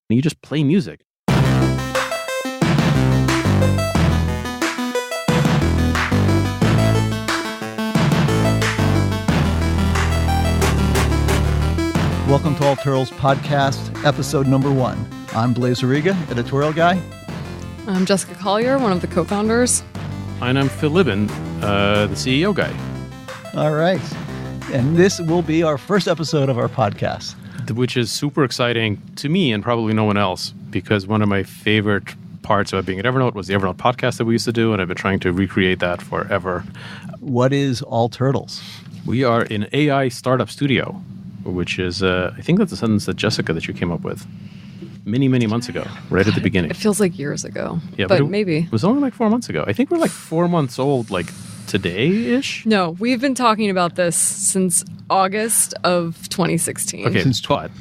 You just play music. Welcome to All Turtles Podcast, episode number 1. I'm Blaise Zerega, editorial guy. I'm Jessica Collier, one of the co-founders. And I'm Phil Libin, the CEO guy. All right. And this will be our first episode of our podcast. Which is super exciting to me and probably no one else, because one of my favorite parts about being at Evernote was the Evernote podcast that we used to do, and I've been trying to recreate that forever. What is All Turtles? We are an AI startup studio, which is, I think that's a sentence that you came up with many, many months ago, right at the beginning. It feels like years ago, yeah, but maybe. It was only like 4 months ago. I think we're like 4 months old, like today-ish? No, we've been talking about this since August of 2016. Okay, but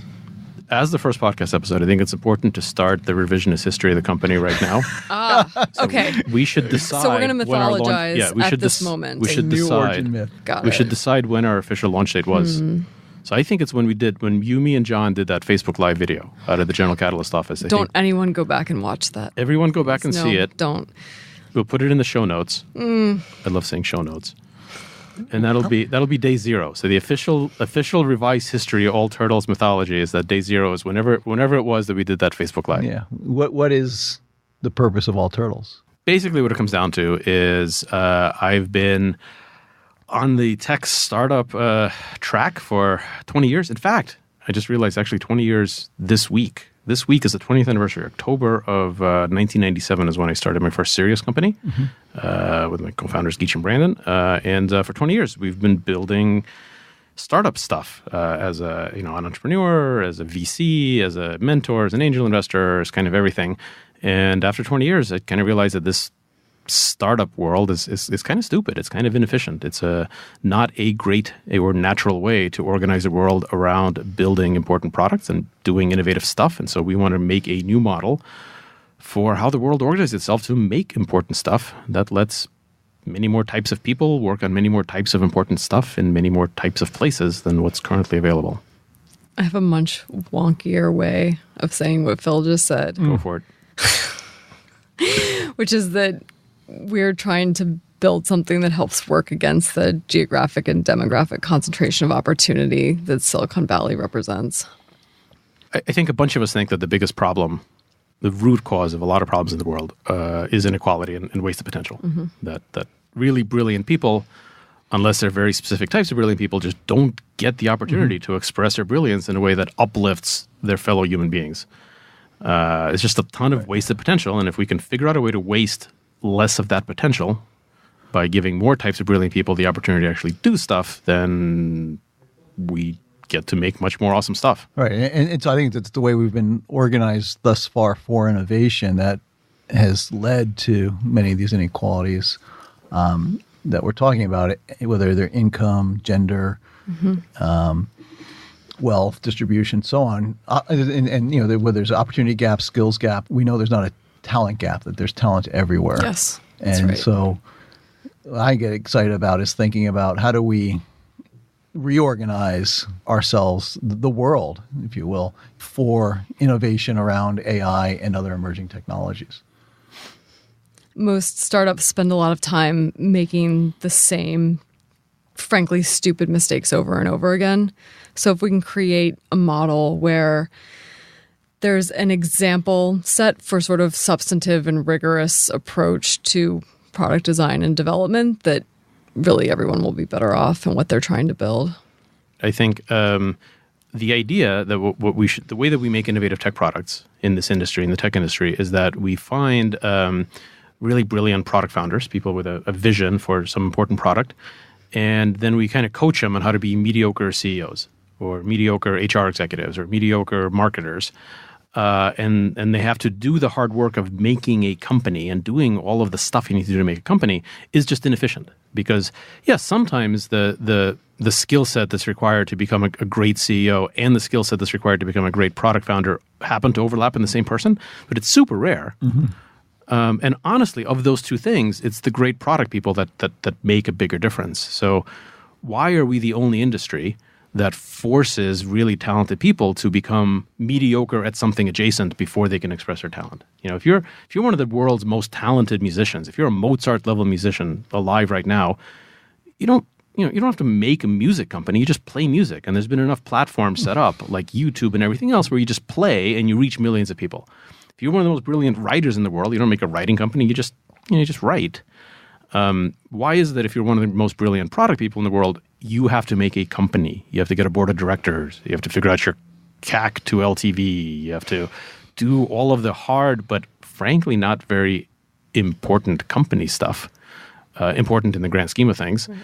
as the first podcast episode, I think it's important to start the revisionist history of the company right now. Okay. We should decide. So we're going to mythologize at this moment. We should New origin decide. myth. Got We it. should decide when our official launch date was. So I think it's when you, me, and John did that Facebook Live video out of the General Catalyst office. Don't anyone go back and watch that. Everyone go back and No, see it. Don't. We'll put it in the show notes. I love saying show notes. And that'll be day 0. So the official revised history of All Turtles Mythology is that day 0 is whenever it was that we did that Facebook Live. Yeah. What is the purpose of All Turtles? Basically what it comes down to is I've been on the tech startup track for 20 years. In fact, I just realized actually 20 years this week. This week is the 20th anniversary. October of 1997 is when I started my first serious company with my co-founders Geach and Brandon. And for 20 years, we've been building startup stuff as an entrepreneur, as a VC, as a mentor, as an angel investor, as kind of everything. And after 20 years, I kind of realized that this startup world is kind of stupid. It's kind of inefficient. It's not a great or natural way to organize the world around building important products and doing innovative stuff. And so we want to make a new model for how the world organizes itself to make important stuff that lets many more types of people work on many more types of important stuff in many more types of places than what's currently available. I have a much wonkier way of saying what Phil just said. Go for it. Which is that we're trying to build something that helps work against the geographic and demographic concentration of opportunity that Silicon Valley represents. I think a bunch of us think that the biggest problem, the root cause of a lot of problems in the world is inequality and wasted potential. That really brilliant people, unless they're very specific types of brilliant people, just don't get the opportunity to express their brilliance in a way that uplifts their fellow human beings. It's just a ton of wasted potential, and if we can figure out a way to waste less of that potential by giving more types of brilliant people the opportunity to actually do stuff, then we get to make much more awesome stuff. Right. And so I think that's the way we've been organized thus far for innovation that has led to many of these inequalities that we're talking about, whether they're income, gender, wealth, distribution, so on. And where there's opportunity gap, skills gap, we know there's not a talent gap, that there's talent everywhere. Yes, that's and right. so what I get excited about is thinking about how do we reorganize ourselves, the world, if you will, for innovation around AI and other emerging technologies. Most startups spend a lot of time making the same, frankly, stupid mistakes over and over again. So if we can create a model where there's an example set for sort of substantive and rigorous approach to product design and development, that really everyone will be better off in what they're trying to build. I think the idea that the way that we make innovative tech products in this industry, in the tech industry, is that we find really brilliant product founders, people with a vision for some important product, and then we kind of coach them on how to be mediocre CEOs or mediocre HR executives or mediocre marketers. And they have to do the hard work of making a company, and doing all of the stuff you need to do to make a company is just inefficient. Because, yes, sometimes the skill set that's required to become a great CEO and the skill set that's required to become a great product founder happen to overlap in the same person, but it's super rare. And honestly, of those two things, it's the great product people that make a bigger difference. So why are we the only industry that forces really talented people to become mediocre at something adjacent before they can express their talent. If you're one of the world's most talented musicians, if you're a Mozart level musician alive right now, you don't have to make a music company. You just play music, and there's been enough platforms set up like YouTube and everything else where you just play and you reach millions of people. If you're one of the most brilliant writers in the world, you don't make a writing company. You just write. Why is it that if you're one of the most brilliant product people in the world, you have to make a company? You have to get a board of directors. You have to figure out your CAC to LTV. You have to do all of the hard, but frankly not very important company stuff, important in the grand scheme of things. Right.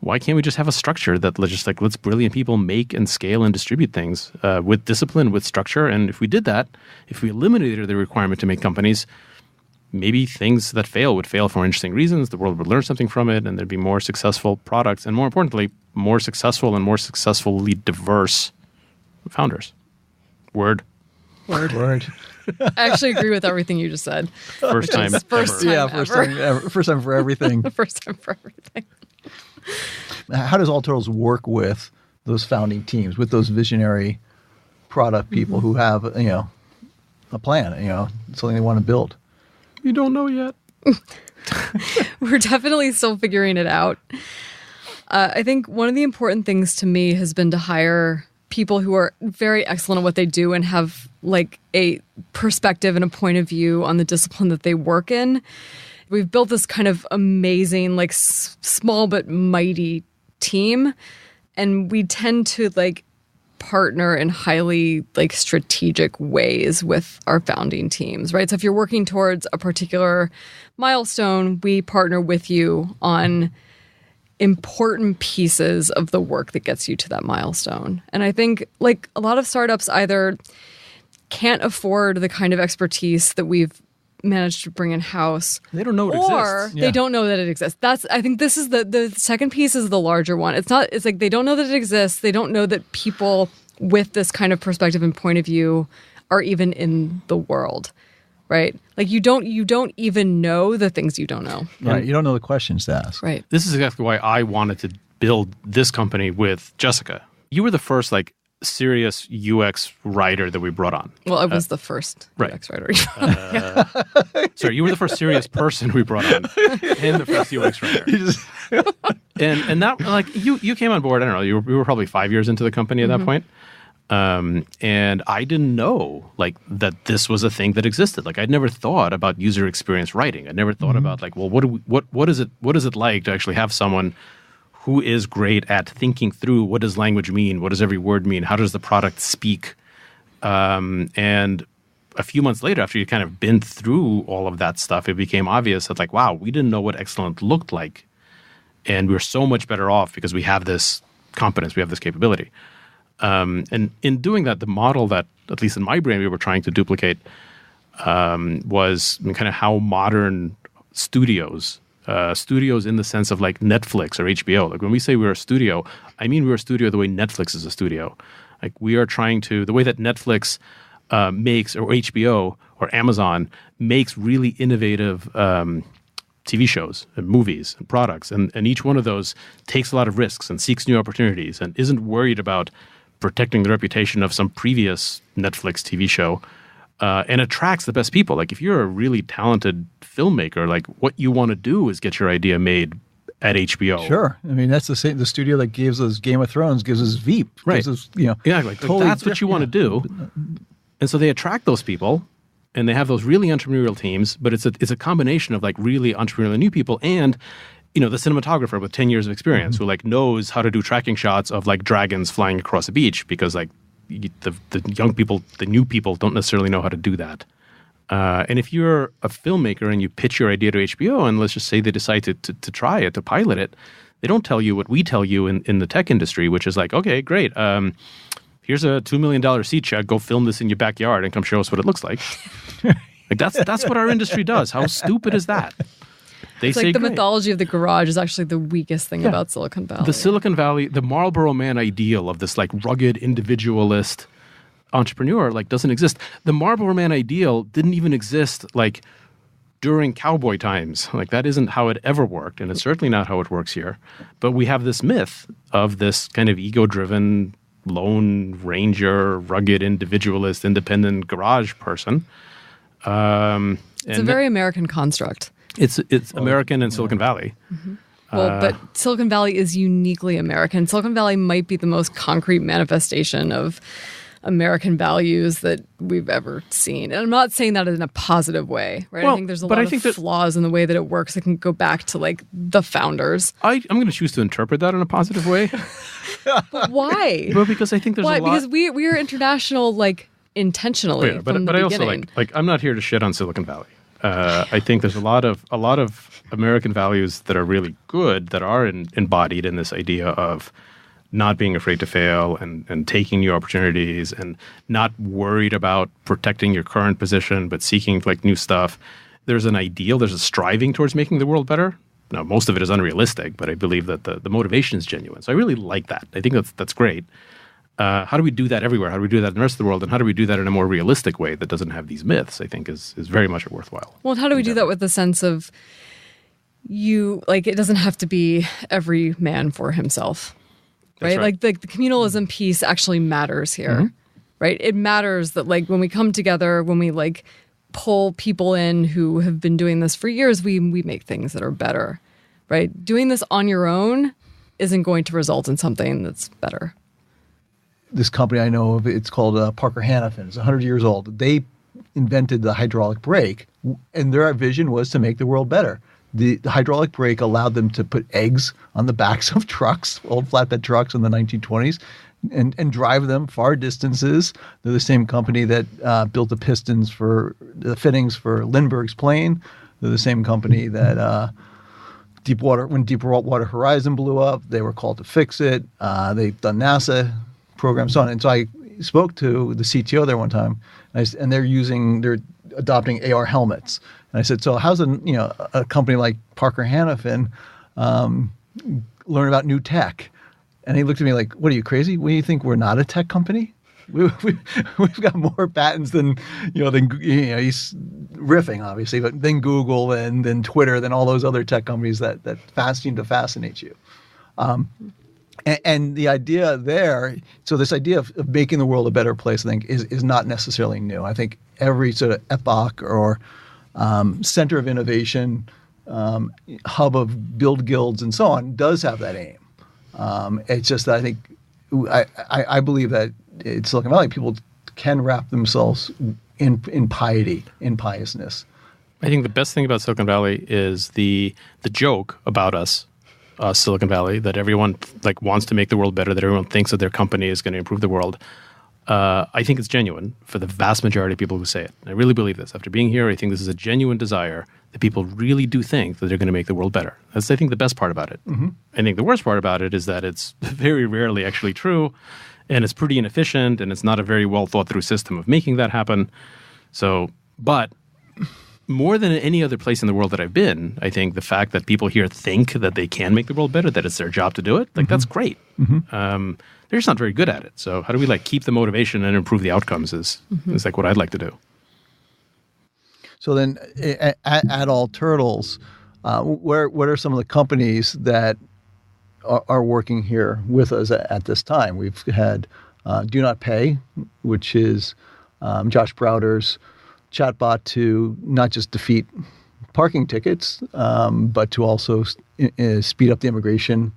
Why can't we just have a structure that lets brilliant people make and scale and distribute things with discipline, with structure? And if we did that, if we eliminated the requirement to make companies, maybe things that fail would fail for interesting reasons. The world would learn something from it, and there'd be more successful products, and more importantly, more successful and more successfully diverse founders. Word. I actually agree with everything you just said. First time ever. First time for everything. First time for everything. How does All Turtles work with those founding teams, with those visionary product people who have, a plan, something they want to build? You don't know yet. We're definitely still figuring it out. I think one of the important things to me has been to hire people who are very excellent at what they do and have like a perspective and a point of view on the discipline that they work in. We've built this kind of amazing, like small but mighty team, and we tend to like partner in highly like strategic ways with our founding teams, right? So if you're working towards a particular milestone, we partner with you on important pieces of the work that gets you to that milestone. And I think like a lot of startups either can't afford the kind of expertise that we've managed to bring in-house. They don't know it or exists. They don't know that it exists. I think this is the second piece is the larger one. It's like they don't know that it exists. They don't know that people with this kind of perspective and point of view are even in the world, right? Like you don't even know the things you don't know. Right. You don't know the questions to ask. Right. This is exactly why I wanted to build this company with Jessica. You were the first like serious UX writer that we brought on. Well, I was the first UX writer. Sorry, you were the first serious person we brought on, and the first UX writer. and that like you came on board. I don't know. We were probably 5 years into the company at that point, and I didn't know like that this was a thing that existed. Like I'd never thought about user experience writing. I'd never thought about like, well, what is it like to actually have someone who is great at thinking through what does language mean? What does every word mean? How does the product speak? And a few months later, after you kind of been through all of that stuff, it became obvious that like, wow, we didn't know what excellent looked like. And we're so much better off because we have this competence, we have this capability. And in doing that, the model that, at least in my brain, we were trying to duplicate was kind of how modern studios in the sense of like Netflix or HBO. Like when we say we're a studio, I mean we're a studio the way Netflix is a studio. Like we are trying to, the way that Netflix makes, or HBO or Amazon makes really innovative TV shows and movies and products. And each one of those takes a lot of risks and seeks new opportunities and isn't worried about protecting the reputation of some previous Netflix TV show. And attracts the best people. Like if you're a really talented filmmaker, like what you want to do is get your idea made at HBO. Sure. I mean, that's the studio that gives us Game of Thrones, gives us Veep. Right. Gives us, yeah, like that's what you want to do. And so they attract those people and they have those really entrepreneurial teams, but it's a combination of like really entrepreneurial new people and the cinematographer with 10 years of experience who like knows how to do tracking shots of like dragons flying across a beach because like the young people, the new people don't necessarily know how to do that. And if you're a filmmaker and you pitch your idea to HBO and let's just say they decide to try it, to pilot it, they don't tell you what we tell you in the tech industry, which is like, okay, great. Here's a $2 million seat check. Go film this in your backyard and come show us what it looks like. Like that's what our industry does. How stupid is that? It's like the mythology of the garage is actually the weakest thing about Silicon Valley. The Silicon Valley, the Marlboro Man ideal of this like rugged individualist entrepreneur like doesn't exist. The Marlboro Man ideal didn't even exist like during cowboy times. Like, that isn't how it ever worked, and it's certainly not how it works here. But we have this myth of this kind of ego-driven, lone ranger, rugged individualist, independent garage person. It's a very American construct. It's American in Silicon Valley. Well, but Silicon Valley is uniquely American. Silicon Valley might be the most concrete manifestation of American values that we've ever seen. And I'm not saying that in a positive way, right? Well, I think there's a lot of flaws in the way that it works that can go back to like the founders. I'm going to choose to interpret that in a positive way. But why? Well, because I think there's a lot. Because we are international, like, intentionally. Yeah, but from the I also beginning. like I'm not here to shit on Silicon Valley. I think there's a lot of American values that are really good that are embodied in this idea of not being afraid to fail and taking new opportunities and not worried about protecting your current position but seeking like new stuff. There's an ideal, there's a striving towards making the world better. Now, most of it is unrealistic, but I believe that the motivation is genuine. So I really like that. I think that's great. How do we do that everywhere? How do we do that in the rest of the world? And how do we do that in a more realistic way that doesn't have these myths, I think is very much worthwhile. Well, how do we do that with the sense of it doesn't have to be every man for himself, right? Like the communalism piece actually matters here, right? It matters that like when we come together, when we like pull people in who have been doing this for years, we make things that are better, right? Doing this on your own isn't going to result in something that's better. This company I know of, it's called Parker Hannafin. It's 100 years old. They invented the hydraulic brake, and their vision was to make the world better. The hydraulic brake allowed them to put eggs on the backs of trucks, old flatbed trucks in the 1920s, and drive them far distances. They're the same company that built the pistons for the fittings for Lindbergh's plane. They're the same company that when Deepwater Horizon blew up, they were called to fix it. They've done NASA programs, so on. And so I spoke to the CTO there one time, and they're adopting AR helmets. And I said, so how's a company like Parker Hannafin learn about new tech? And he looked at me like, what are you, crazy? What do you think, we're not a tech company? We've got more patents than he's riffing, obviously, but than Google and then Twitter, than all those other tech companies that seem to fascinate you. And the idea there, so this idea of making the world a better place, I think, is not necessarily new. I think every sort of epoch or center of innovation, hub of build guilds and so on, does have that aim. It's just that I think, I believe that in Silicon Valley, people can wrap themselves in piety, in piousness. I think the best thing about Silicon Valley is the joke about us, Silicon Valley, that everyone like wants to make the world better, that everyone thinks that their company is going to improve the world. I think it's genuine for the vast majority of people who say it. I really believe this. After being here, I think this is a genuine desire that people really do think that they're going to make the world better. That's, I think, the best part about it. I think the worst part about it is that it's very rarely actually true, and it's pretty inefficient, and it's not a very well thought through system of making that happen. So, but more than any other place in the world that I've been, I think the fact that people here think that they can make the world better, that it's their job to do it, like that's great. They're just not very good at it. So how do we like keep the motivation and improve the outcomes is like what I'd like to do. So then at All Turtles, what are some of the companies that are working here with us at this time? We've had Do Not Pay, which is Josh Browder's chatbot to not just defeat parking tickets, but to also speed up the immigration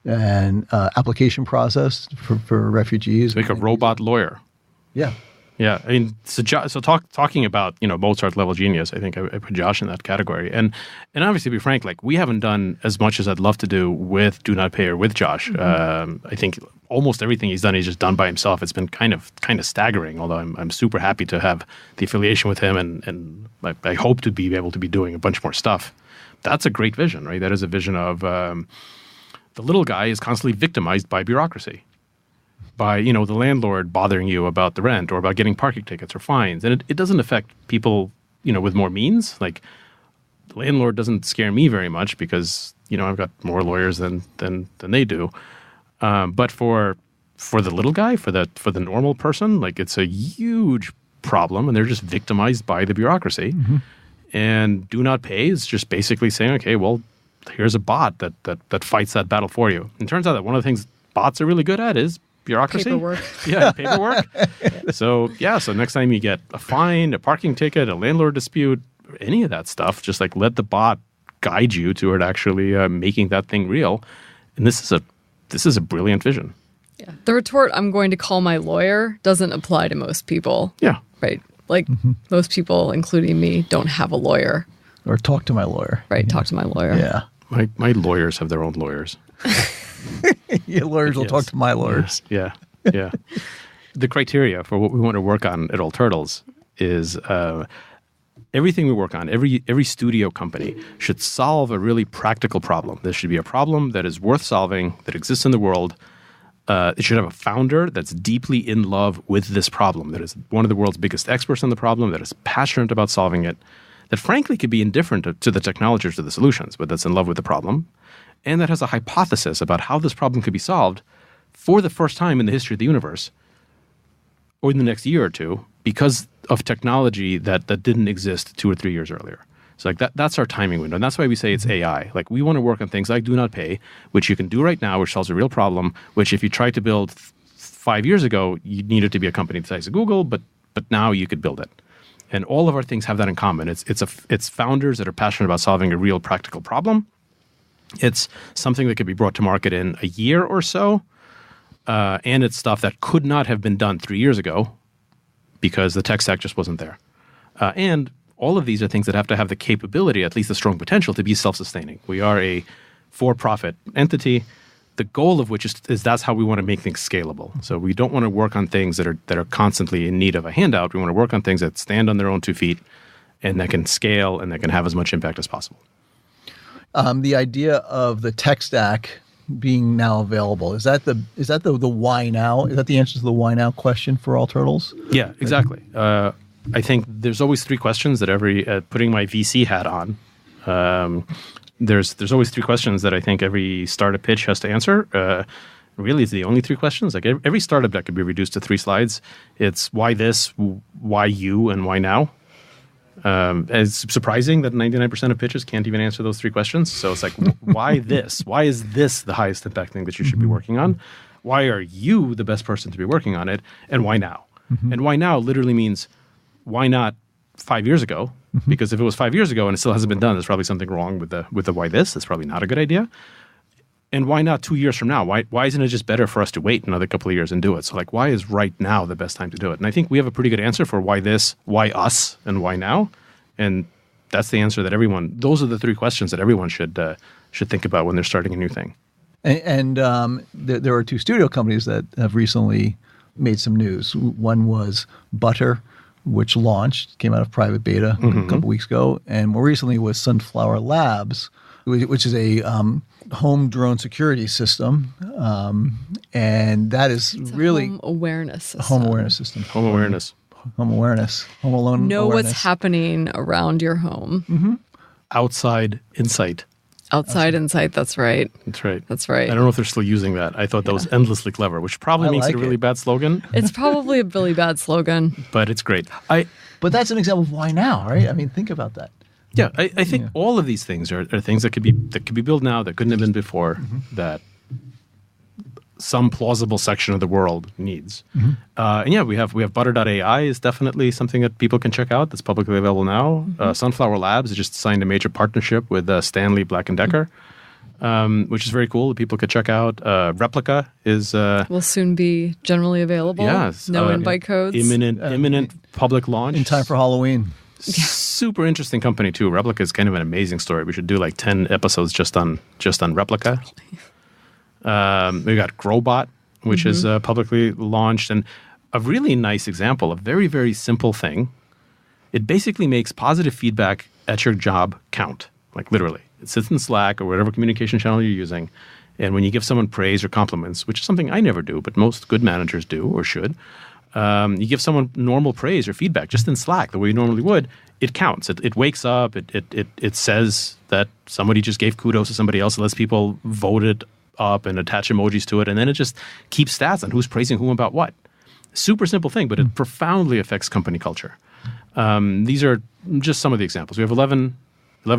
and application process for refugees. Like a robot lawyer. Yeah. Yeah, I mean, so talking about Mozart level genius, I think I put Josh in that category, and obviously, to be frank, like we haven't done as much as I'd love to do with Do Not Pay or with Josh. I think almost everything he's just done by himself. It's been kind of staggering. Although I'm super happy to have the affiliation with him, and I hope to be able to be doing a bunch more stuff. That's a great vision, right? That is a vision of the little guy is constantly victimized by bureaucracy. By, the landlord bothering you about the rent or about getting parking tickets or fines. And it doesn't affect people, with more means. Like, the landlord doesn't scare me very much because, I've got more lawyers than they do. But for the little guy, for the normal person, like, it's a huge problem, and they're just victimized by the bureaucracy. And do not pay is just basically saying, okay, well, here's a bot that fights that battle for you. And it turns out that one of the things bots are really good at is bureaucracy. Paperwork. Yeah, paperwork. So next time you get a fine, a parking ticket, a landlord dispute, any of that stuff, just like let the bot guide you toward actually making that thing real. And this is a brilliant vision. Yeah. The retort, I'm going to call my lawyer, doesn't apply to most people. Yeah. Right. Like most people, including me, don't have a lawyer. Or talk to my lawyer. Right. Talk to my lawyer. Yeah. My lawyers have their own lawyers. Your lawyers will talk to my lawyers. Yeah. The criteria for what we want to work on at All Turtles is everything we work on, every studio company should solve a really practical problem. There should be a problem that is worth solving, that exists in the world. It should have a founder that's deeply in love with this problem, that is one of the world's biggest experts on the problem, that is passionate about solving it, that frankly could be indifferent to the technology or to the solutions, but that's in love with the problem, and that has a hypothesis about how this problem could be solved for the first time in the history of the universe, or in the next year or two, because of technology that didn't exist 2 or 3 years earlier. So like that's our timing window. And that's why we say it's AI. Like we want to work on things like do not pay, which you can do right now, which solves a real problem, which if you tried to build 5 years ago, you needed to be a company the size of Google, but now you could build it. And all of our things have that in common. It's founders that are passionate about solving a real practical problem. It's something that could be brought to market in a year or so. And it's stuff that could not have been done 3 years ago because the tech stack just wasn't there. And all of these are things that have to have the capability, at least the strong potential, to be self-sustaining. We are a for-profit entity, the goal of which is that's how we want to make things scalable. So we don't want to work on things that are constantly in need of a handout. We want to work on things that stand on their own 2 feet and that can scale and that can have as much impact as possible. The idea of the tech stack being now available, is that the why now? Is that the answer to the why now question for All Turtles? Yeah, exactly. I think there's always 3 questions that putting my VC hat on, there's always 3 questions that I think every startup pitch has to answer. Really, it's the only 3 questions. Like every startup that could be reduced to 3 slides. It's why this, why you, and why now. It's surprising that 99% of pitches can't even answer those 3 questions. So it's like, why this? Why is this the highest impact thing that you should be working on? Why are you the best person to be working on it? And why now? And why now literally means, why not 5 years ago? Because if it was 5 years ago and it still hasn't been done, there's probably something wrong with the why this. It's probably not a good idea. And why not 2 years from now? Why isn't it just better for us to wait another couple of years and do it? So like, why is right now the best time to do it? And I think we have a pretty good answer for why this, why us, and why now. And that's the answer that those are the 3 questions that everyone should think about when they're starting a new thing. And there are 2 studio companies that have recently made some news. One was Butter, which came out of private beta a couple weeks ago, and more recently was Sunflower Labs, which is a home drone security system, and that is really home awareness system. Home awareness system. Home awareness. Home awareness. Home alone. Know awareness. what's happening around your home. Outside insight. Outside insight. That's right. That's right. That's right. I don't know if they're still using that. I thought that was endlessly clever, which probably makes it a really bad slogan. It's probably a really bad slogan. But it's great. But that's an example of why now, right? I mean, think about that. Yeah, I think all of these things are things that could be built now that couldn't have been before, that some plausible section of the world needs. And yeah, we have Butter.ai is definitely something that people can check out that's publicly available now. Sunflower Labs just signed a major partnership with Stanley Black & Decker, which is very cool that people could check out. Replica is will soon be generally available. Yes, no invite codes. Imminent public launch in time for Halloween. Super interesting company too. Replica is kind of an amazing story. We should do like 10 episodes just on Replica. We got Growbot, which is publicly launched, and a really nice example, a very, very simple thing. It basically makes positive feedback at your job count, like literally. It sits in Slack or whatever communication channel you're using, and when you give someone praise or compliments, which is something I never do, but most good managers do or should, you give someone normal praise or feedback just in Slack the way you normally would, it counts. It wakes up. It says that somebody just gave kudos to somebody else. It lets people vote it up and attach emojis to it, and then it just keeps stats on who's praising whom about what. Super simple thing, but it profoundly affects company culture. These are just some of the examples. We have 11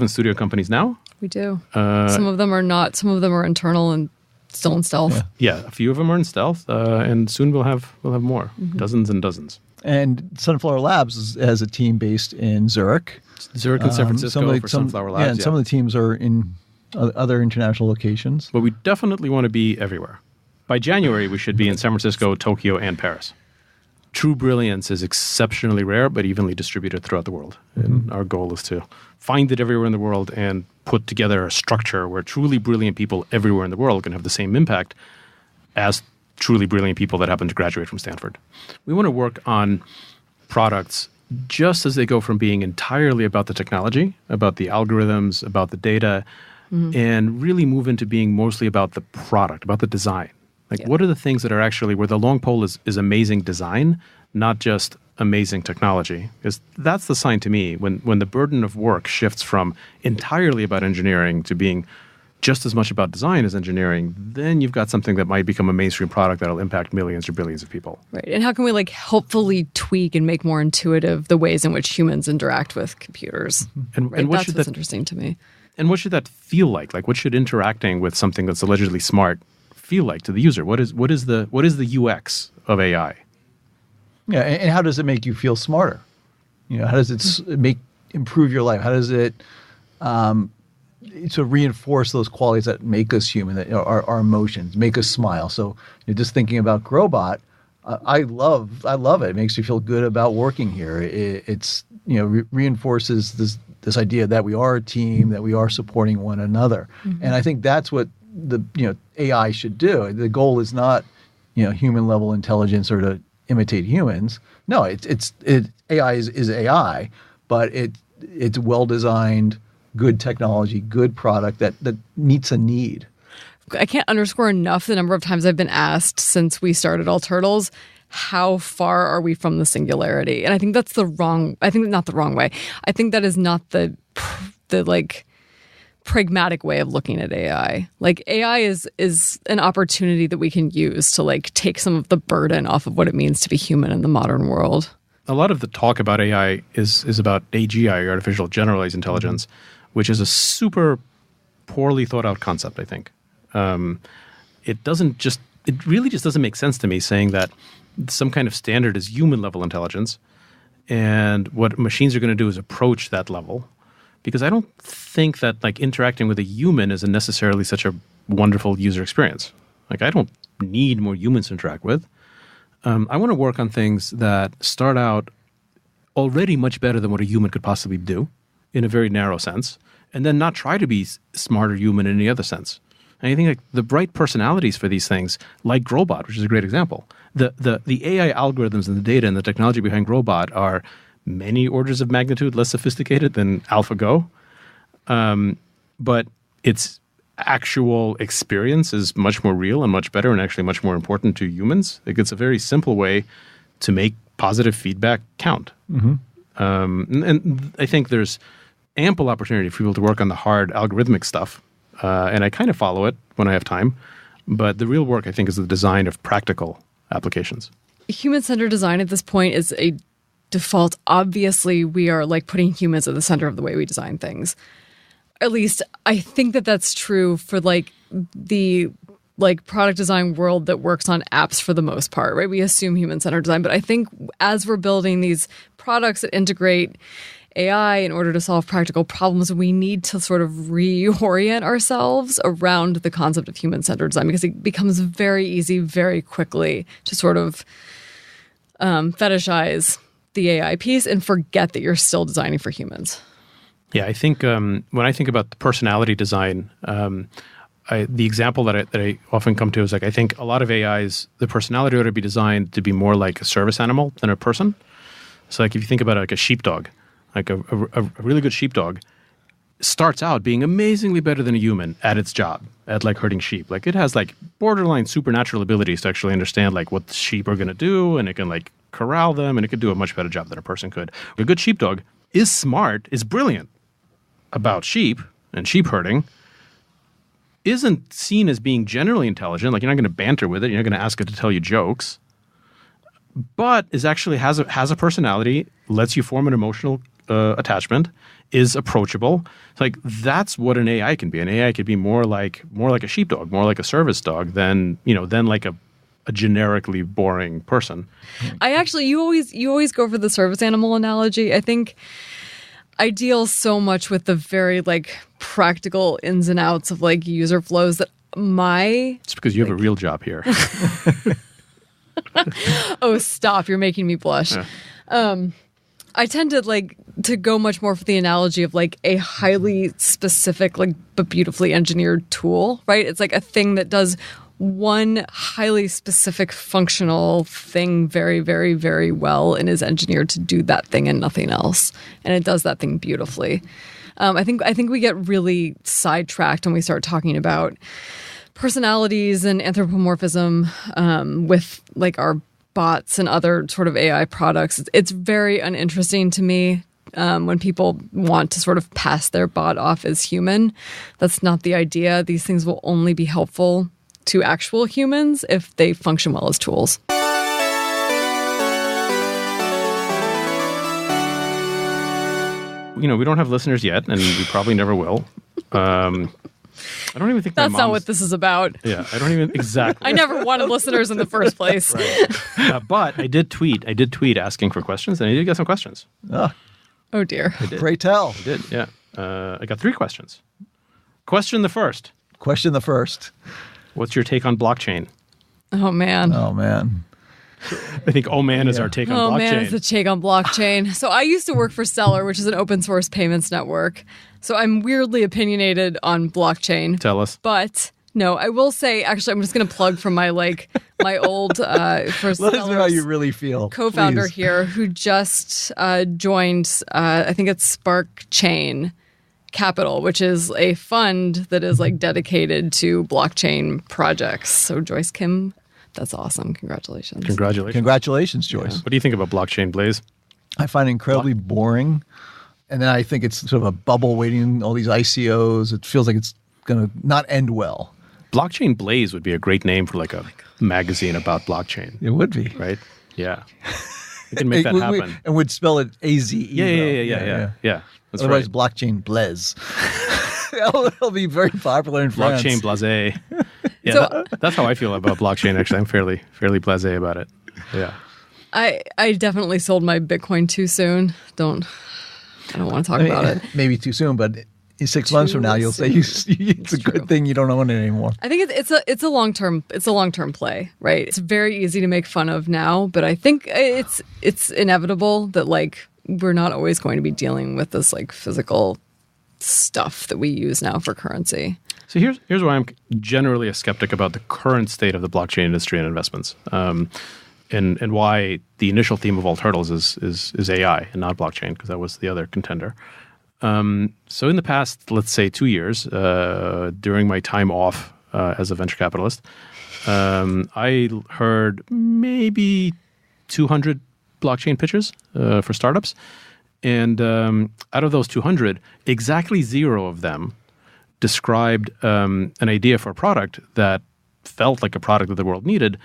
studio companies now. We do. Some of them are not. Some of them are internal and still in stealth. Yeah, a few of them are in stealth, and soon we'll have more, dozens and dozens. And Sunflower Labs has a team based in Zurich. Zurich and San Francisco for Sunflower Labs. Yeah, and some of the teams are in other international locations. But we definitely want to be everywhere. By January, we should be in San Francisco, Tokyo, and Paris. True brilliance is exceptionally rare, but evenly distributed throughout the world. And our goal is to find it everywhere in the world and put together a structure where truly brilliant people everywhere in the world can have the same impact as truly brilliant people that happen to graduate from Stanford. We want to work on products just as they go from being entirely about the technology, about the algorithms, about the data, and really move into being mostly about the product, about the design. Like, what are the things that are actually where the long pole is amazing design, not just amazing technology? Because that's the sign to me when the burden of work shifts from entirely about engineering to being just as much about design as engineering, then you've got something that might become a mainstream product that'll impact millions or billions of people. Right. And how can we helpfully tweak and make more intuitive the ways in which humans interact with computers? And that's what's interesting to me. And what should that feel like? Like, what should interacting with something that's allegedly smart feel like to the user? What is the UX of AI? Yeah, and how does it make you feel smarter? How does it improve your life? How does it to reinforce those qualities that make us human, that our emotions, make us smile? So just thinking about Growbot, I love it. It makes me feel good about working here. It's reinforces this idea that we are a team, that we are supporting one another, and I think that's what the AI should do. The goal is not human level intelligence or to imitate humans. No, AI is AI, but it's well designed, good technology, good product that meets a need. I can't underscore enough the number of times I've been asked since we started All Turtles, how far are we from the singularity? And I think that's not the wrong way. I think that is not the pragmatic way of looking at AI. Like, AI is an opportunity that we can use to take some of the burden off of what it means to be human in the modern world. A lot of the talk about AI is about AGI, artificial generalized intelligence, which is a super poorly thought out concept, I think. It really just doesn't make sense to me saying that some kind of standard is human level intelligence, and what machines are going to do is approach that level. Because I don't think that interacting with a human is necessarily such a wonderful user experience. I don't need more humans to interact with. I want to work on things that start out already much better than what a human could possibly do in a very narrow sense, and then not try to be smart or human in any other sense. And I think the bright personalities for these things, like Growbot, which is a great example, the AI algorithms and the data and the technology behind Growbot are many orders of magnitude less sophisticated than AlphaGo, but its actual experience is much more real and much better and actually much more important to humans. It's a very simple way to make positive feedback count. And I think there's ample opportunity for people to work on the hard algorithmic stuff, and I kind of follow it when I have time. But the real work, I think, is the design of practical applications. Human-centered design at this point is a default. Obviously, we are putting humans at the center of the way we design things. At least I think that that's true for the product design world that works on apps for the most part, right? We assume human-centered design, but I think as we're building these products that integrate AI in order to solve practical problems, we need to sort of reorient ourselves around the concept of human-centered design, because it becomes very easy very quickly to sort of fetishize the AI piece and forget that you're still designing for humans. Yeah, I think when I think about the personality design, the example that I often come to is I think a lot of AIs, the personality ought to be designed to be more like a service animal than a person. So if you think about a sheepdog, a really good sheepdog starts out being amazingly better than a human at its job, at herding sheep. It has borderline supernatural abilities to actually understand what the sheep are going to do, and it can corral them, and it could do a much better job than a person could. A good sheepdog is smart, is brilliant about sheep and sheep herding, isn't seen as being generally intelligent. You're not going to banter with it, you're not going to ask it to tell you jokes, but is actually has a personality, lets you form an emotional attachment, is approachable. It's like that's what an AI can be. An AI could be more like a sheepdog, more like a service dog than like a generically boring person. I actually, you always go for the service animal analogy. I think I deal so much with the very like practical ins and outs of like user flows that it's because you have a real job here. Oh, stop. You're making me blush. Yeah. I tend to go much more for the analogy of like a highly specific, like, but beautifully engineered tool, right? It's like a thing that does one highly specific functional thing very, very, very well and is engineered to do that thing and nothing else. And it does that thing beautifully. I think we get really sidetracked when we start talking about personalities and anthropomorphism with like our bots and other sort of AI products. It's very uninteresting to me when people want to sort of pass their bot off as human. That's not the idea. These things will only be helpful to actual humans if they function well as tools. We don't have listeners yet, and we probably never will. I don't even think that's not what this is about. Yeah, I don't even exactly. I never wanted listeners in the first place. Right. But I did tweet asking for questions, and I did get some questions. Oh dear. Pray tell. I did. Yeah. I got 3 questions. Question the first. What's your take on blockchain? Oh man. I think "oh man" is our take on blockchain. Oh man, is the take on blockchain. So I used to work for Stellar, which is an open source payments network. So I'm weirdly opinionated on blockchain. Tell us. But no, I will say, actually, I'm just going to plug from my old first Let us know how you really feel. Co-founder Please. here who just joined, I think it's Spark Chain Capital, which is a fund that is like dedicated to blockchain projects. So Joyce Kim, that's awesome. Congratulations. Congratulations, Joyce. What do you think about blockchain, Blaise? I find it incredibly boring. And then I think it's sort of a bubble waiting, all these ICOs. It feels like it's going to not end well. Blockchain Blaise would be a great name for like a magazine about blockchain. It would be. Right? Yeah. We can make that happen. And would spell it AZE. Yeah. That's Otherwise, right. blockchain Blaise. It'll be very popular in France. Blockchain Blaise. Yeah, that's how I feel about blockchain, actually. I'm fairly blasé about it. Yeah. I definitely sold my Bitcoin too soon. I don't want to talk about it. Maybe too soon, but in 6 months from now, you'll say it's a good thing you don't own it anymore. I think it's a long term play, right? It's very easy to make fun of now, but I think it's inevitable that like we're not always going to be dealing with this like physical stuff that we use now for currency. So here's why I'm generally a skeptic about the current state of the blockchain industry and investments. And why the initial theme of all turtles is AI and not blockchain, because that was the other contender. So in the past, let's say 2 years, during my time off as a venture capitalist, I heard maybe 200 blockchain pitches for startups. And out of those 200, exactly 0 of them described an idea for a product that felt like a product that the world needed,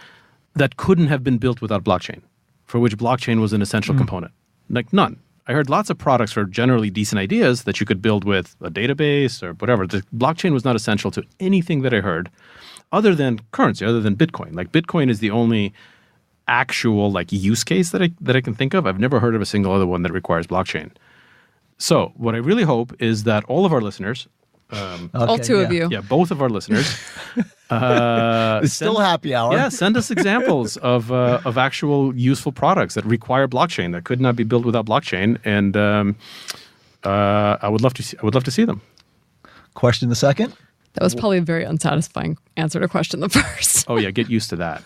that couldn't have been built without blockchain, for which blockchain was an essential component. Like none. I heard lots of products for generally decent ideas that you could build with a database or whatever. The blockchain was not essential to anything that I heard other than currency, other than Bitcoin. Like Bitcoin is the only actual like use case that I can think of. I've never heard of a single other one that requires blockchain. So what I really hope is that all of our listeners, all 2 of you. Yeah, both of our listeners. It's still happy hour. Yeah, send us examples of actual useful products that require blockchain that could not be built without blockchain, and I would love to see them. Question the second. That was probably a very unsatisfying answer to question the first. Oh yeah, get used to that.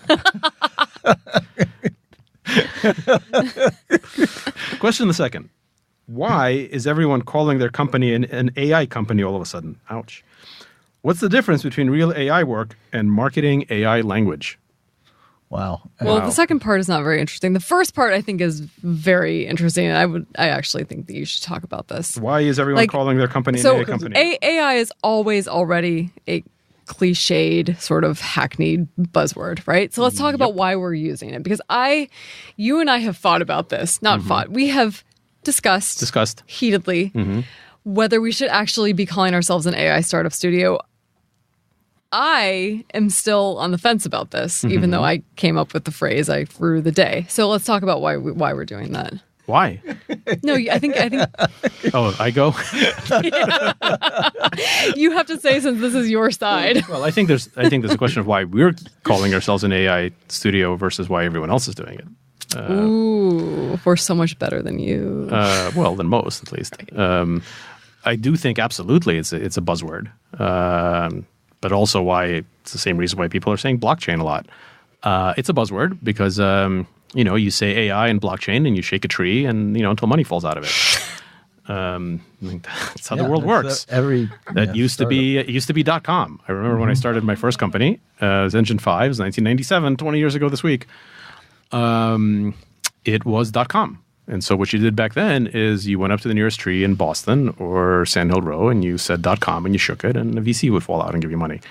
Question the second. Why is everyone calling their company an AI company all of a sudden? Ouch. What's the difference between real AI work and marketing AI language? Wow. Well, the second part is not very interesting. The first part I think is very interesting, and I actually think that you should talk about this. Why is everyone calling their company an AI company? AI is always already a cliched sort of hackneyed buzzword, right? So let's talk about why we're using it, because you and I have fought about this. Not fought. We have discussed heatedly whether we should actually be calling ourselves an AI startup studio. I am still on the fence about this, even though I came up with the phrase through the day. So let's talk about why we're doing that. Why? No, I think. Oh, I go? You have to say, since this is your side. Well, I think there's a question of why we're calling ourselves an AI studio versus why everyone else is doing it. Ooh, we're so much better than you. Well, than most, at least. I do think absolutely it's a buzzword, but also why it's the same reason why people are saying blockchain a lot. It's a buzzword because you say AI and blockchain and you shake a tree and until money falls out of it. That's how the world works. It used to be .com. I remember when I started my first company, it was Engine 5, it was 1997, 20 years ago this week. It was .com. And so what you did back then is you went up to the nearest tree in Boston or Sand Hill Row and you said .com and you shook it and a VC would fall out and give you money.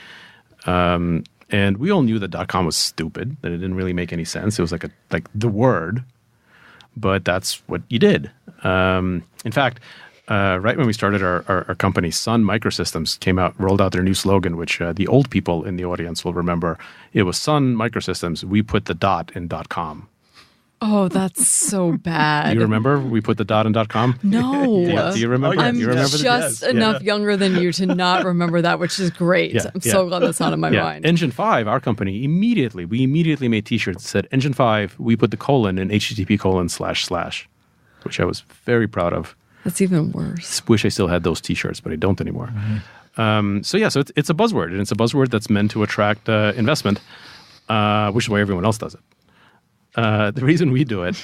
And we all knew that .com was stupid, that it didn't really make any sense. It was like the word, but that's what you did. In fact, right when we started our company, Sun Microsystems rolled out their new slogan, which the old people in the audience will remember. It was Sun Microsystems. We put the dot in .com. Oh, that's so bad. You remember we put the dot in .com? No. Do you remember? I'm do you remember just enough younger than you to not remember that, which is great. I'm so glad that's not in my mind. Engine 5, our company, we immediately made t-shirts that said Engine 5, we put the colon in http:// which I was very proud of. That's even worse. Wish I still had those t-shirts, but I don't anymore. So it's a buzzword, and it's a buzzword that's meant to attract investment, which is why everyone else does it. The reason we do it,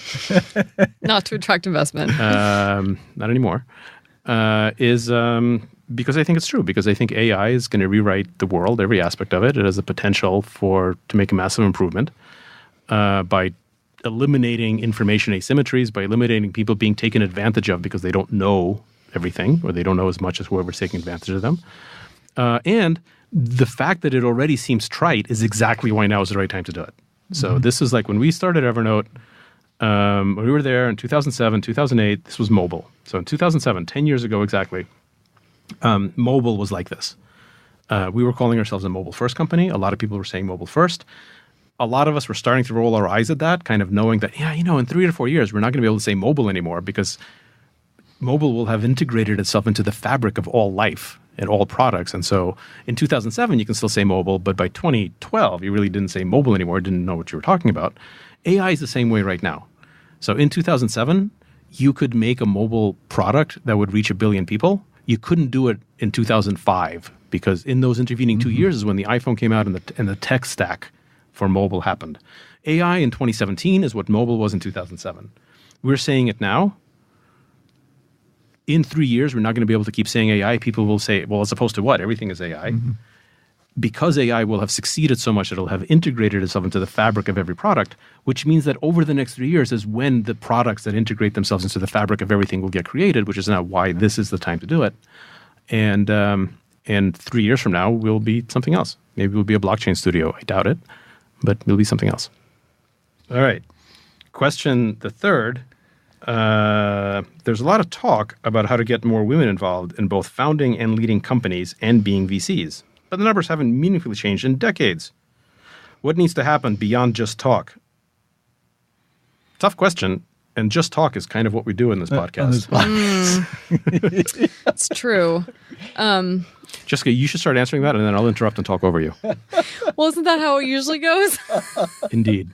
not to attract investment, not anymore, is because I think it's true. Because I think AI is going to rewrite the world, every aspect of it. It has the potential to make a massive improvement by eliminating information asymmetries, by eliminating people being taken advantage of because they don't know everything or they don't know as much as whoever's taking advantage of them. And the fact that it already seems trite is exactly why now is the right time to do it. So this is like when we started Evernote, when we were there in 2007, 2008, this was mobile. So in 2007, 10 years ago exactly, mobile was like this. We were calling ourselves a mobile first company. A lot of people were saying mobile first. A lot of us were starting to roll our eyes at that, kind of knowing that, in 3 to 4 years, we're not going to be able to say mobile anymore because mobile will have integrated itself into the fabric of all life and all products. And so in 2007, you can still say mobile, but by 2012, you really didn't say mobile anymore, didn't know what you were talking about. AI is the same way right now. So in 2007, you could make a mobile product that would reach 1 billion people. You couldn't do it in 2005 because in those intervening 2 years is when the iPhone came out and the tech stack for mobile happened. AI in 2017 is what mobile was in 2007. We're saying it now. In 3 years, we're not going to be able to keep saying AI. People will say, well, as opposed to what? Everything is AI. Because AI will have succeeded so much, it'll have integrated itself into the fabric of every product, which means that over the next 3 years is when the products that integrate themselves into the fabric of everything will get created, which is now why this is the time to do it. And 3 years from now, we'll be something else. Maybe we'll be a blockchain studio. I doubt it, but we'll be something else. All right. Question the third. There's a lot of talk about how to get more women involved in both founding and leading companies and being VCs, but the numbers haven't meaningfully changed in decades. What needs to happen beyond just talk? Tough question, and just talk is kind of what we do in this podcast. It's true. Jessica, you should start answering that, and then I'll interrupt and talk over you. Well, isn't that how it usually goes? Indeed.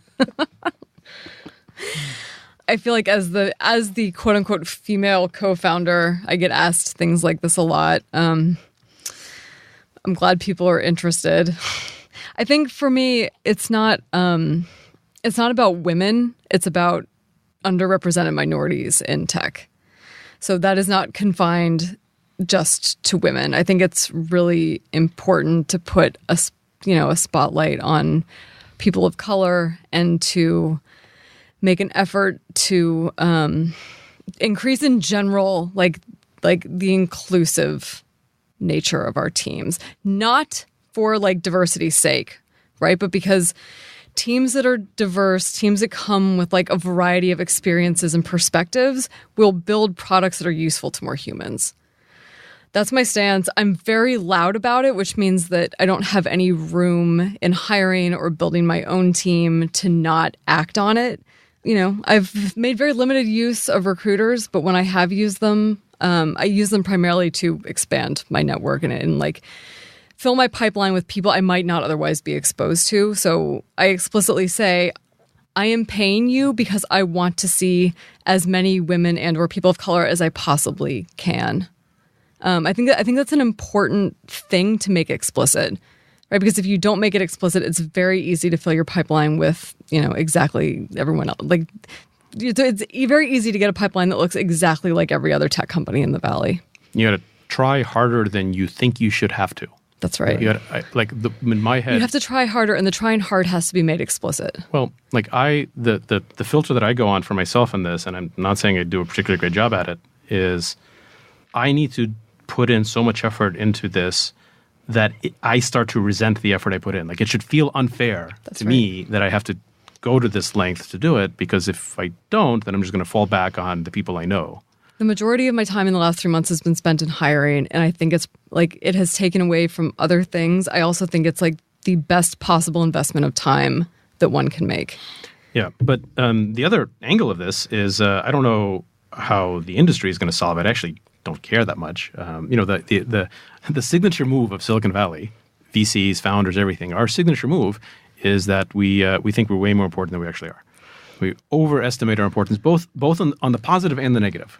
I feel like as the quote unquote female co-founder, I get asked things like this a lot. I'm glad people are interested. I think for me, it's not about women. It's about underrepresented minorities in tech. So that is not confined just to women. I think it's really important to put a spotlight on people of color and to make an effort to increase in general, like the inclusive nature of our teams, not for like diversity's sake, right? But because teams that are diverse, teams that come with like a variety of experiences and perspectives will build products that are useful to more humans. That's my stance. I'm very loud about it, which means that I don't have any room in hiring or building my own team to not act on it. You know, I've made very limited use of recruiters, but when I have used them, I use them primarily to expand my network and like fill my pipeline with people I might not otherwise be exposed to. So I explicitly say, I am paying you because I want to see as many women and or people of color as I possibly can. I think that's an important thing to make explicit, right? Because if you don't make it explicit, it's very easy to fill your pipeline with, you know, exactly everyone else. Like, it's very easy to get a pipeline that looks exactly like every other tech company in the Valley. You got to try harder than you think you should have to. That's right. You gotta, in my head, you have to try harder, and the trying hard has to be made explicit. Well, like the filter that I go on for myself in this, and I'm not saying I do a particularly great job at it, is I need to put in so much effort into this that I start to resent the effort I put in. Like, it should feel unfair to me that I have to go to this length to do it, because if I don't, then I'm just going to fall back on the people I know. The majority of my time in the last 3 months has been spent in hiring, and I think it's like it has taken away from other things. I also think it's like the best possible investment of time that one can make. Yeah, but the other angle of this is I don't know how the industry is going to solve it. I actually don't care that much. You know, the signature move of Silicon Valley, VCs, founders, everything. Our signature move is that we think we're way more important than we actually are. We overestimate our importance, both on the positive and the negative.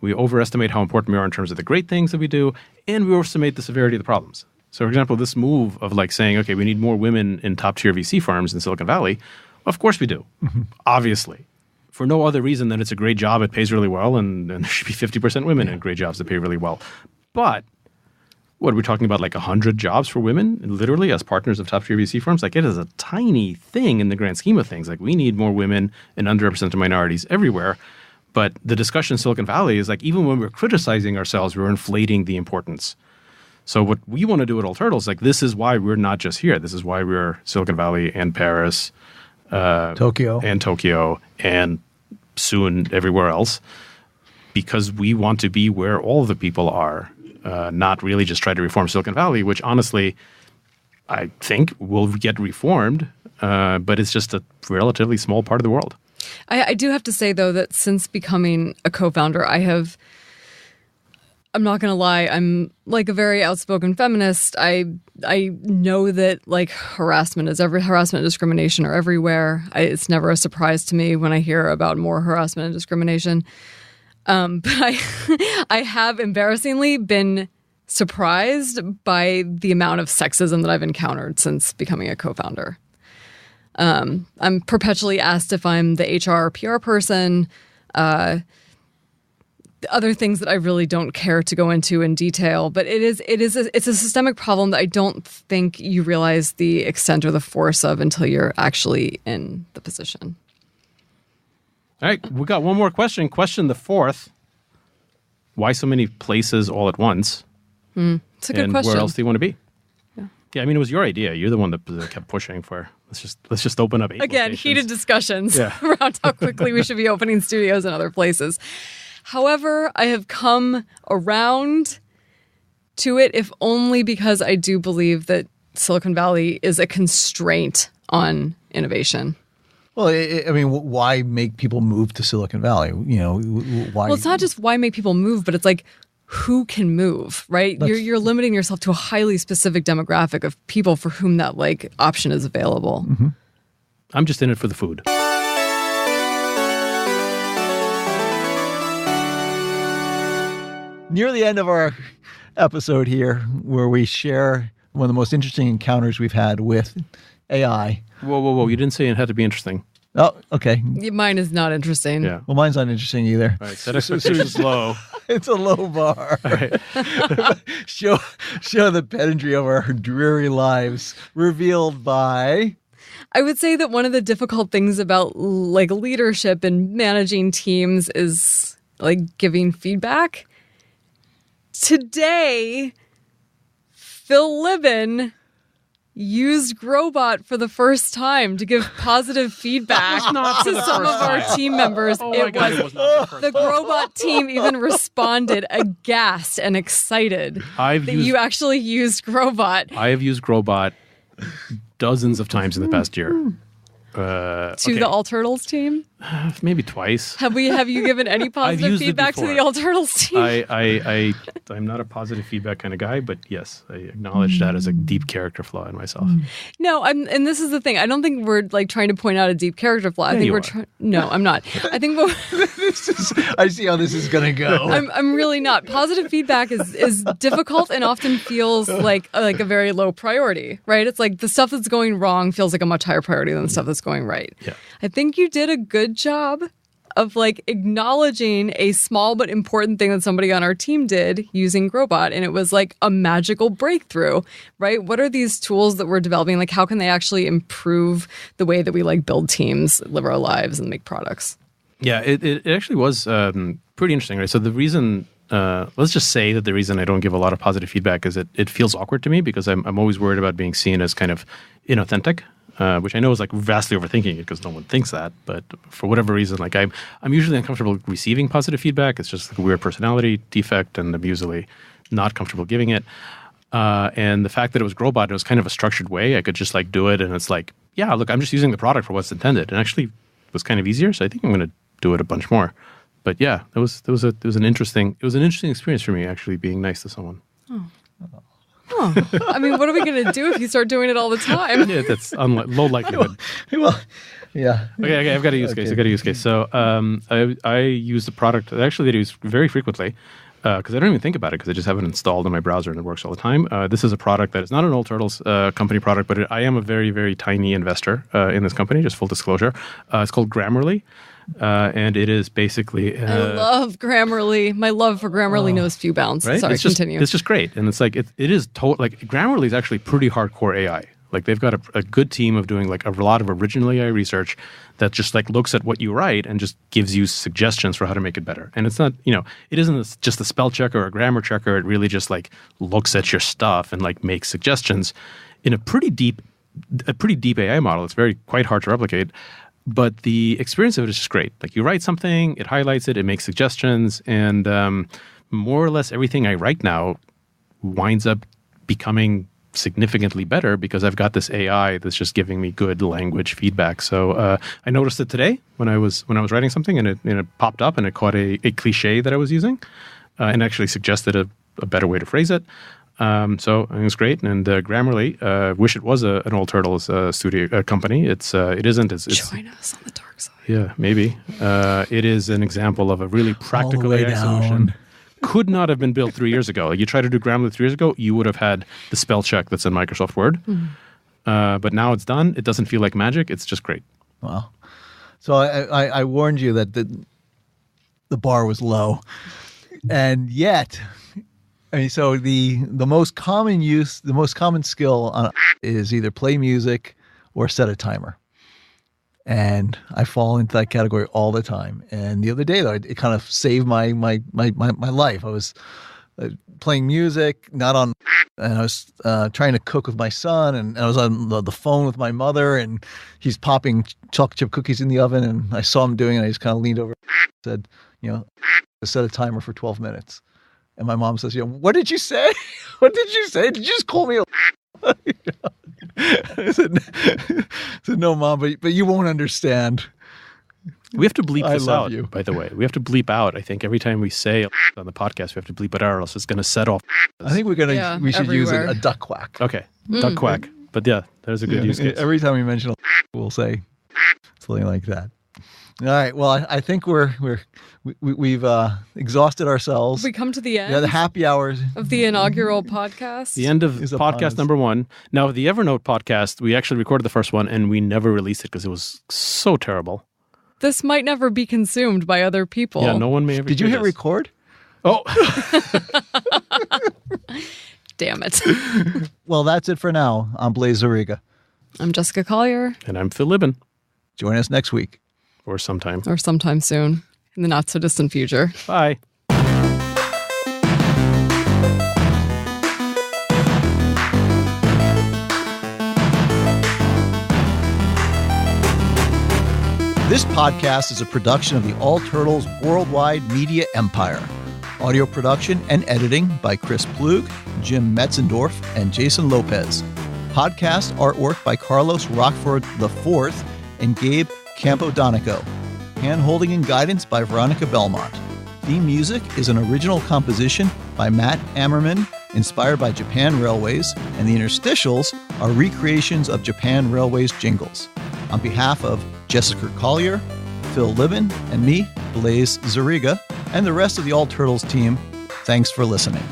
We overestimate how important we are in terms of the great things that we do, and we overestimate the severity of the problems. So, for example, this move of like saying, okay, we need more women in top-tier VC firms in Silicon Valley, of course we do, obviously. For no other reason than it's a great job, it pays really well, and there should be 50% women in great jobs that pay really well. But what are we talking about, like 100 jobs for women, literally, as partners of top-tier VC firms? Like, it is a tiny thing in the grand scheme of things. Like, we need more women and underrepresented minorities everywhere. But the discussion in Silicon Valley is like, even when we're criticizing ourselves, we're inflating the importance. So what we want to do at All Turtles, like, this is why we're not just here. This is why we're Silicon Valley and Paris, Tokyo, and soon everywhere else, because we want to be where all the people are, not really just try to reform Silicon Valley, which honestly I think will get reformed, but it's just a relatively small part of the world. I do have to say, though, that since becoming a co-founder, I'm not going to lie, I'm like a very outspoken feminist. I know that like harassment and discrimination are everywhere. It's never a surprise to me when I hear about more harassment and discrimination. But I have embarrassingly been surprised by the amount of sexism that I've encountered since becoming a co-founder. I'm perpetually asked if I'm the HR or PR person, other things that I really don't care to go into in detail, but it's a systemic problem that I don't think you realize the extent or the force of until you're actually in the position. All right, we got one more question. Question the fourth. Why so many places all at once? It's a good question. And where else do you want to be? Yeah, I mean, it was your idea. You're the one that kept pushing for, let's just open up 8 Again, locations. heated discussions around how quickly we should be opening studios in other places. However, I have come around to it, if only because I do believe that Silicon Valley is a constraint on innovation. Well, I mean, why make people move to Silicon Valley? You know, why? Well, it's not just why make people move, but it's like, who can move, right? You're limiting yourself to a highly specific demographic of people for whom that like option is available. Mm-hmm. I'm just in it for the food. Near the end of our episode here, where we share one of the most interesting encounters we've had with AI. Whoa. You didn't say it had to be interesting. Oh, okay. Mine is not interesting. Yeah. Well, mine's not interesting either. All right, set expectations low. It's a low bar. All right. show the pedantry of our dreary lives revealed by... I would say that one of the difficult things about like leadership and managing teams is like giving feedback. Today, Phil Libin used Growbot for the first time to give positive feedback to some of our team members. The Growbot team even responded aghast and excited you actually used Growbot. I have used Growbot dozens of times in the past year. To the All Turtles team? Maybe twice. Have you given any positive feedback to the All Turtles team? I'm not a positive feedback kind of guy, but yes, I acknowledge that as a deep character flaw in myself. No, and this is the thing. I don't think we're like trying to point out a deep character flaw. I think we're trying. No, I'm not. I think I see how this is going to go. I'm really not. Positive feedback is difficult and often feels like a very low priority, right? It's like the stuff that's going wrong feels like a much higher priority than the stuff that's going right. Yeah. I think you did a good job of like acknowledging a small but important thing that somebody on our team did using Growbot, and it was like a magical breakthrough, right? What are these tools that we're developing? Like, how can they actually improve the way that we like build teams, live our lives, and make products? Yeah, it actually was pretty interesting, right? So the reason, let's just say that the reason I don't give a lot of positive feedback is it feels awkward to me because I'm always worried about being seen as kind of inauthentic. Which I know is like vastly overthinking it because no one thinks that, but for whatever reason, like I'm usually uncomfortable receiving positive feedback. It's just like a weird personality defect, and I'm usually not comfortable giving it. And the fact that it was Growbot, it was kind of a structured way. I could just like do it, and it's like, yeah, look, I'm just using the product for what's intended, and actually it was kind of easier. So I think I'm going to do it a bunch more. But yeah, it was an interesting experience for me actually being nice to someone. I mean, what are we going to do if you start doing it all the time? Yeah, that's low likelihood. Well, yeah. Okay, I've got a use case. So I use the product actually that I use very frequently because I don't even think about it because I just have it installed in my browser and it works all the time. This is a product that is not an Old Turtles company product, but I am a very, very tiny investor in this company, just full disclosure. It's called Grammarly. And it is basically... I love Grammarly. My love for Grammarly knows few bounds. Right? Sorry, continue. It's just great. And it's like, it is like Grammarly is actually pretty hardcore AI. Like they've got a good team of doing like a lot of original AI research that just like looks at what you write and just gives you suggestions for how to make it better. And it's not, it isn't just a spell checker or a grammar checker. It really just like looks at your stuff and like makes suggestions in a pretty deep AI model. It's quite hard to replicate. But the experience of it is just great. Like you write something, it highlights it, it makes suggestions, and more or less everything I write now winds up becoming significantly better because I've got this AI that's just giving me good language feedback. So I noticed it today when I was writing something, and it popped up and it caught a cliche that I was using, and actually suggested a better way to phrase it. So it was great, and Grammarly, wish it was an Old Turtles studio company. It isn't. It's join us on the dark side. Yeah, maybe. It is an example of a really practical AI solution. Could not have been built 3 years ago. Like you tried to do Grammarly 3 years ago, you would have had the spell check that's in Microsoft Word. But now it's done. It doesn't feel like magic. It's just great. Wow. So I warned you that the bar was low, and yet. I mean, so the most common skill is either play music or set a timer. And I fall into that category all the time. And the other day, though, it kind of saved my life. I was playing music, and I was trying to cook with my son, and I was on the phone with my mother, and he's popping chocolate chip cookies in the oven, and I saw him doing it, and I just kind of leaned over and said, set a timer for 12 minutes. And my mom says, what did you say? What did you say? Did you just call me a I said, no, Mom, but you won't understand. We have to bleep this out, you. By the way. We have to bleep out. I think every time we say on the podcast, we have to bleep it out, or else it's going to set off. I think we should use a duck quack. Okay, duck quack. But yeah, there's a good use case. Every time we mention we'll say something like that. All right. Well, I think we've exhausted ourselves. We come to the end. Yeah, the happy hours of the inaugural podcast. The end of podcast number 1. Now, the Evernote podcast, we actually recorded the first one and we never released it because it was so terrible. This might never be consumed by other people. Yeah, no one may ever. Did you hit record? Oh. Damn it. Well, that's it for now. I'm Blaise Zerega. I'm Jessica Collier. And I'm Phil Libin. Join us next week. Or sometime soon in the not so distant future. Bye. This podcast is a production of the All Turtles Worldwide Media Empire. Audio production and editing by Chris Plug, Jim Metzendorf, and Jason Lopez. Podcast artwork by Carlos Rockford IV and Gabe Campodonico. Hand-holding and guidance by Veronica Belmont. Theme music is an original composition by Matt Ammerman, inspired by Japan Railways, and the interstitials are recreations of Japan Railways jingles. On behalf of Jessica Collier, Phil Libin, and me, Blaise Zerega, and the rest of the All Turtles team, thanks for listening.